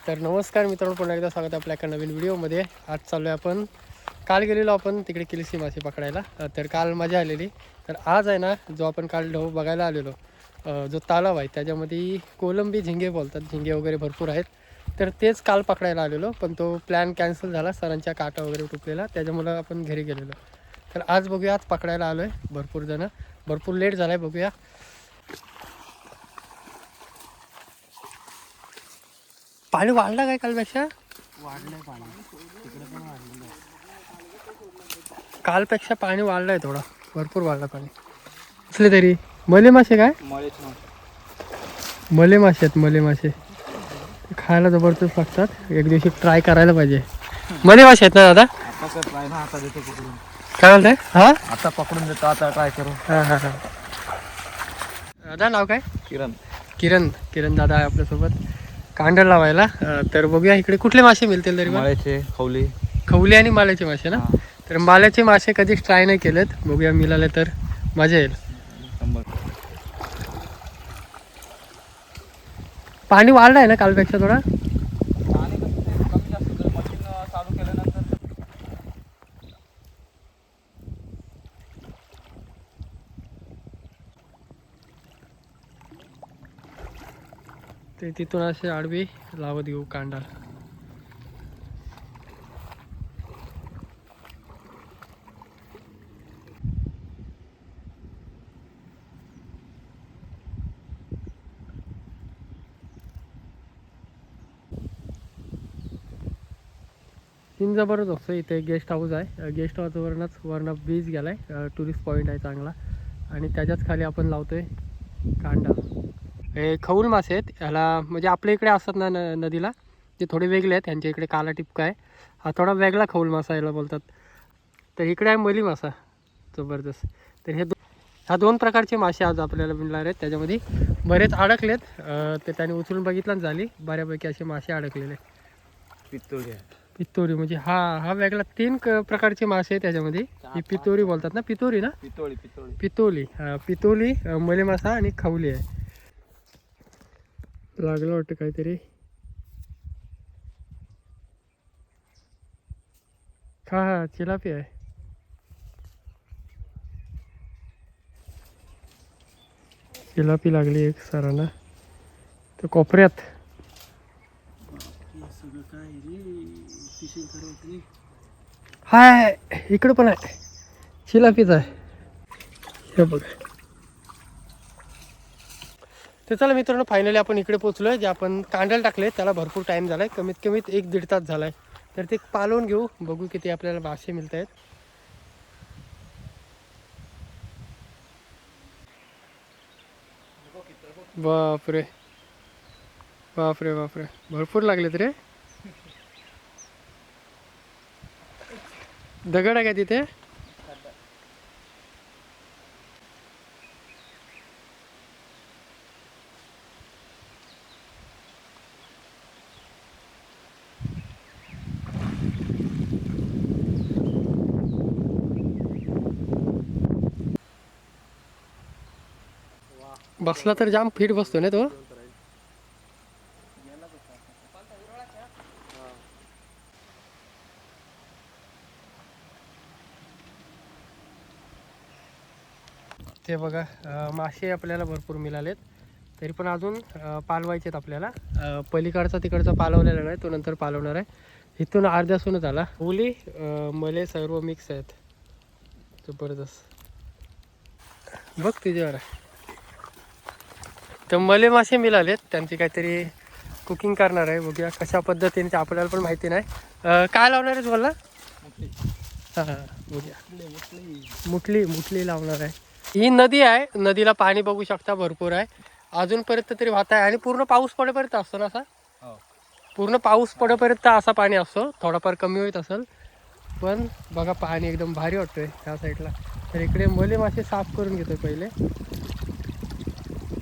तर नमस्कार मित्रांनो, पुन्हा एकदा स्वागत आहे आपल्या एका नवीन व्हिडिओमध्ये. आज चाललो आहे आपण, काल गेलेलो आपण तिकडे किलसी मासे पकडायला. तर काल मजा आलेली. तर आज आहे ना, जो आपण काल ढव बघायला आलेलो, जो तलाव आहे त्याच्यामध्ये कोलंबी झिंगे बोलतात, झिंगे वगैरे भरपूर आहेत. तर तेच काल पकडायला आलेलो, पण तो प्लॅन कॅन्सल झाला, सरांच्या काटा वगैरे तुटलेला, त्याच्यामुळं आपण घरी गेलेलो. तर आज बघूया, आज पकडायला आलो आहे. भरपूर जणं, भरपूर लेट झाला आहे, बघूया. पाणी वाढलं काय कालपेक्षा? वाढलंय पाणी तिकडे पण वाढलेलं आहे. कालपेक्षा पाणी वाढलं आहे थोडं, भरपूर वाढलं पाणी. असले तरी मले मासे काय? मले मासे आहेत, मले मासे खायला जबरदस्त लागतात. एक दिवशी ट्राय करायला पाहिजे. मले मासे आहेत ना दादा? आता काय ट्राय ना, आता देतो पकडून. काय बोलताय? हा आता पकडून देतो, आता ट्राय करू. हां हां हां. दादा नाव काय? किरण. किरण. किरण दादा आहे आपल्यासोबत कांडल लावायला. तर बघूया इकडे कुठले मासे मिळतील तरी. माळ्याचे खवली. खवले आणि माल्याचे मासे ना? तर माल्याचे मासे कधीच ट्राय नाही केलेत, बघूया मिळाले तर मजा येईल. पाणी वाढलं आहे ना कालपेक्षा थोडा? पाणी कमी जास्त मशीन चालू केल्यानंतर ते तिथून असे आडवी लावत घेऊ कांडा. सीन जबरच असतो. इथे गेस्ट हाऊस आहे, गेस्ट हाऊसवरूनच वरनं बीच गेला आहे, टुरिस्ट पॉईंट आहे चांगला. आणि त्याच्याच खाली आपण लावतोय कांडा. हे खऊल मासे आहेत. ह्याला म्हणजे आपल्या इकडे असतात ना नदीला, जे थोडे वेगळे आहेत. त्यांच्या इकडे काला टिपका आहे, हा थोडा वेगळा खऊल मासा याला बोलतात. तर इकडे आहे मली मासा, जबरदस्त. तर ह्या दोन प्रकारचे मासे आज आपल्याला मिळणार आहेत. त्याच्यामध्ये बरेच अडकलेत, ते त्याने उचलून बघितलं झाली, बऱ्यापैकी असे मासे अडकलेले. पित्तोळी आहे. पितोरी म्हणजे हा वेगळा तीन प्रकारचे मासे आहेत त्याच्यामध्ये. ही पितोरी बोलतात ना, पितोरी ना? पितोळी पितोळी पितोली. पितोली, मले मासा आणि खवली आहे. लागलं वाटतं काहीतरी. हा चिलापी आहे. चिलापी लागली एक सरांना तर कोपऱ्यात. हाय इकडं पण आहे, चिलापीच आहे हे बघा. तर चला मित्रांनो, फायनली आपण इकडे पोचलो आहे. जे आपण कांडल टाकले त्याला भरपूर टाईम झाला आहे, कमीत कमीत 1-1.5 तास झाला आहे. तर ते पालवून घेऊ, बघू किती आपल्याला मासे मिळत आहेत. बापरे बापरे बापरे, भरपूर लागलेत रे. दगड आहे का तिथे? बसला तर जाम फिट बसतो ना तो. ते बघा, मासे आपल्याला भरपूर मिळालेत. तरी पण अजून पालवायचे आहेत आपल्याला. पलीकडचा तिकडचा पालवलेला नाही, तो नंतर पालवणार आहे. इथून अर्ध्यासूनच आला. मुली मले सर्व मिक्स आहेत, जबरदस्त. बघ तिच्यावर तर मले मासे मिळालेत. त्यांची काहीतरी कुकिंग करणार आहे, बघूया कशा पद्धतीने, ते आपल्याला पण माहिती नाही. काय लावणार आहे तुम्हाला? हां बघूया. मुठली लावणार आहे. ही नदी आहे, नदीला पाणी बघू शकता भरपूर आहे अजूनपर्यंत तरी वाहत आहे. आणि पूर्ण पाऊस पडेपर्यंत असतो ना असा? पूर्ण पाऊस पडेपर्यंत असा पाणी असतो, थोडाफार कमी होत असेल. पण बघा पाणी एकदम भारी वाटतोय ह्या साईडला. तर इकडे मले मासे साफ करून घेतोय पहिले.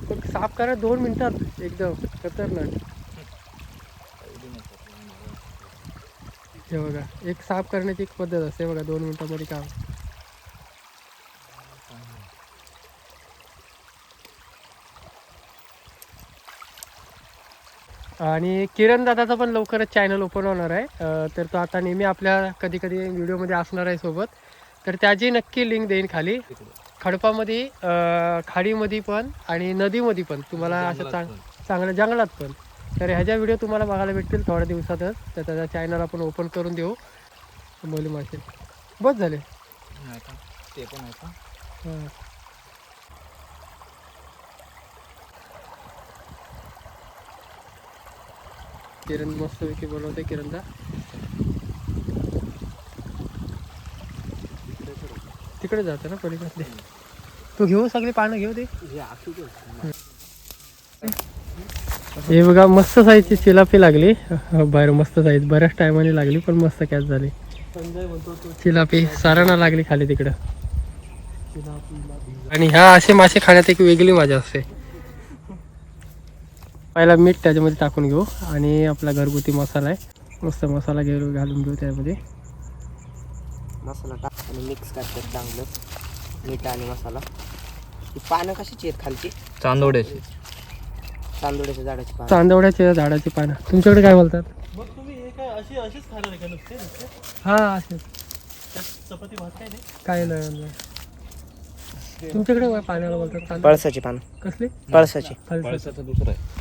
पण साफ करा 2 मिनिटात, एकदम खतरनाक. हे बघा, एक साफ करण्याची एक पद्धत असते बघा, 2 मिनिटांमध्ये काम. आणि किरण दादाचा पण लवकरच चॅनल ओपन होणार आहे. तर तो आता नेहमी आपल्या कधी कधी व्हिडिओमध्ये असणार आहे सोबत. तर त्याची नक्की लिंक देईन खाली. खडपामध्ये खाडीमध्ये पण आणि नदीमध्ये पण तुम्हाला असं चांगलं जंगलात पण. तर ह्याच्या व्हिडिओ तुम्हाला बघायला भेटतील थोड्या दिवसातच. तर त्याचा चॅनल आपण ओपन करून देऊ. मोली मासे बस झाले ते पण आहे का? हां. किरण मस्तपैकी बनवते किरणचा. तिकडे जातं ना पलीकडे. तू घेऊ सगळी पानं घेऊ दे. हे बघा मस्त साईजची चिलापी लागली बाहेर. मस्त साईज बऱ्याच टायमाने लागली पण मस्त कॅच झाली. चिलापी सारांना लागली खाली तिकडं. आणि ह्या असे मासे खाण्यात एक वेगळी मजा असते. पहिला मीठ त्याच्यामध्ये टाकून घेऊ आणि आपला घरगुती मसाला आहे. मस्त मसाला घालून घेऊ त्यामध्ये. मसाला टाक आणि मिक्स करतात चांगलं. मीठ आणि मसाला. ही पानं कशाची आहेत खालची? चांदोड्याची. तांदूळाच्या झाडाची पानं. चांदवड्याच्या झाडाची पानं. तुमच्याकडे काय बोलतात? मग तुम्ही हे काय अशीच खाणार आहे का नुसते हा असे चपाती भात काय नाही? काय नाही. तुमच्याकडे काय पाण्याला बोलतात? तांदूळ? पळसाची पानं. कसली? पळसाची. फळसाचं. दुसरं आहे.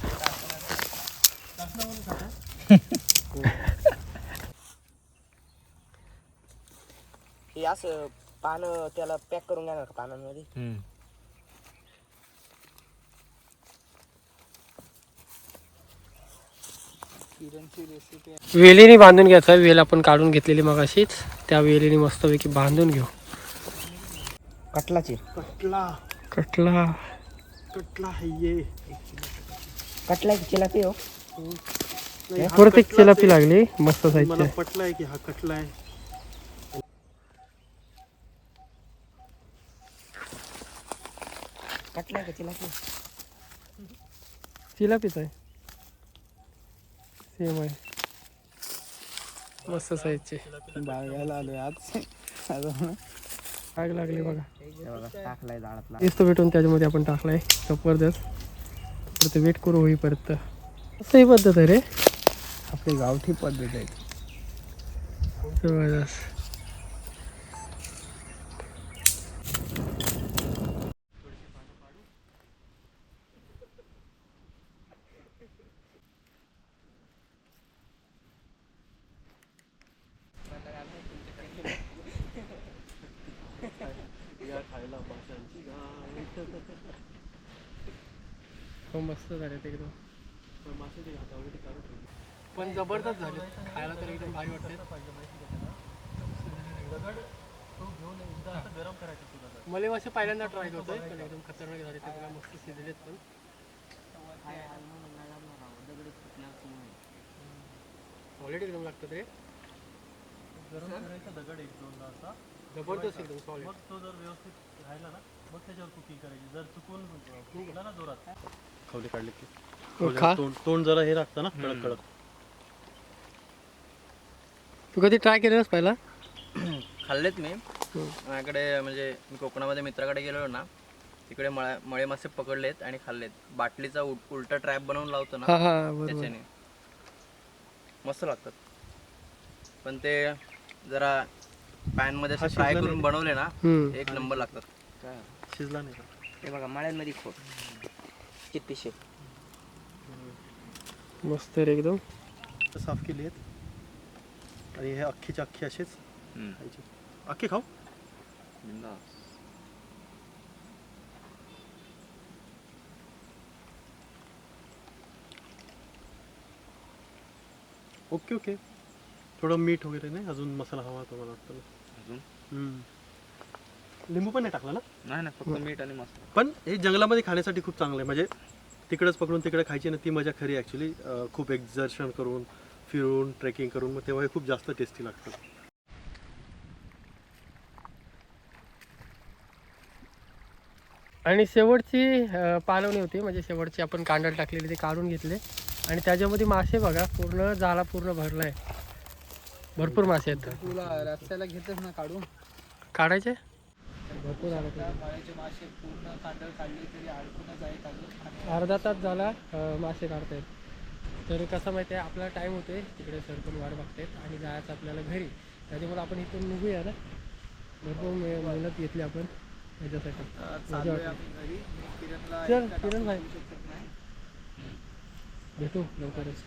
हे असं पानं त्याला पॅक करून घेणार का पानांमध्ये? वेलीने बांधून घ्यायचा. वेल आपण काढून घेतलेली मग अशीच त्या वेलीने मस्तपैकी बांधून घेऊ. कटलाची. कटला कटला कटला आहे ये. कटला की चिलापी हो? नाही, हा परत एक कटलाच चिलापी आहे. लागली मस्त मला साईजची. पटला आहे की हा कटला आहे. कटला आहे का चिलापी? चिलापीच आहे. सेम आहे. मस्त साईजची. बागायला आलोय आज. आग लागली बघा. टाकलाय झाडातला. दिसत भेटून त्याच्यामध्ये आपण टाकलाय जबरदस्त. परत वेट करू होईपर्यंत. असंही पद्धत आहे रे. आपली गावठी पद्धत आहे. जबरदस्त. हो मस्त झाले ते एकदम. पण जबरदस्त झाले. खायला तर एकदम भारी वाटते. गरम करायचं तुला. मला असे पहिल्यांदा ट्राय करतोय पण एकदम खतरनाक झाले ते बघा. मस्त शिजलेत पण. सॉलिड एकदम लागतं ते. गरम करायचा दगड एक दोनदा असा. जबरदस्त एकदम सॉलिड. मग तो जर व्यवस्थित राहिला ना मग त्याच्यावर कुकिंग करायची. जर चुकून फुगला ना जोरात खवले काढले की खा. तोंड जरा हे लागतं ना कडक कडक. तू कधी ट्राय केलेस पहिला? खाल्लेत मी. माझ्याकडे म्हणजे मी कोकणामध्ये मित्राकडे गेलो ना तिकडे मळे मासे पकडलेत आणि खाल्लेत. बाटलीचा उलटा ट्रॅप बनवून लावतो ना हा हा बरोबर. त्याच्याने मस्त लागतात. पण ते जरा पॅन मध्ये हा, फ्राय शिजला करून नाही. बनवले ना हम्म. एक नंबर लागतात. शिजला नाही का? हे बघा मळ्यांमध्ये खूप किती शेप. मस्त रे एकदम. साफ केली आहेत आणि हे अख्खीचे अख्खे असेच खायचे. अख्खे खाऊ. Okay okay. थोडं मीठ वगैरे नाही अजून मसाला हवा तुम्हाला वाटतं. लिंबू पण नाही टाकला ना? नाही फक्त मीठ आणि मसाला. पण हे जंगलामध्ये खाण्यासाठी खूप चांगलं आहे. म्हणजे तिकडंच पकडून तिकडे खायची ना ती मजा खरी ॲक्च्युली. खूप एक्झर्शन करून फिरून ट्रेकिंग करून मग तेव्हा हे खूप जास्त टेस्टी लागतं. आणि शेवटची पालवणी होती. म्हणजे शेवटची आपण कांडल टाकलेली ते काढून घेतले आणि त्याच्यामध्ये मासे बघा पूर्ण जाला पूर्ण भरलाय. भरपूर मासे आहेत. तुला रस्त्याला घेतच ना काढून काढायचे भरपूर आले. मासे पूर्ण कांडळ काढली तरी अडकूनच आहेत अजून. अर्धा तास झाला मासे काढतायत. तर कसं माहिती आहे आपला टाईम होतोय तिकडे सर पण वाट बघतात आणि जायचं आपल्याला घरी. त्याच्यामुळे आपण इथून निघूया ना. भरपूर मेहनत घेतली आपण त्याच्यासाठी. मजा वाटली. चल किरण भाई भेटू लवकरच.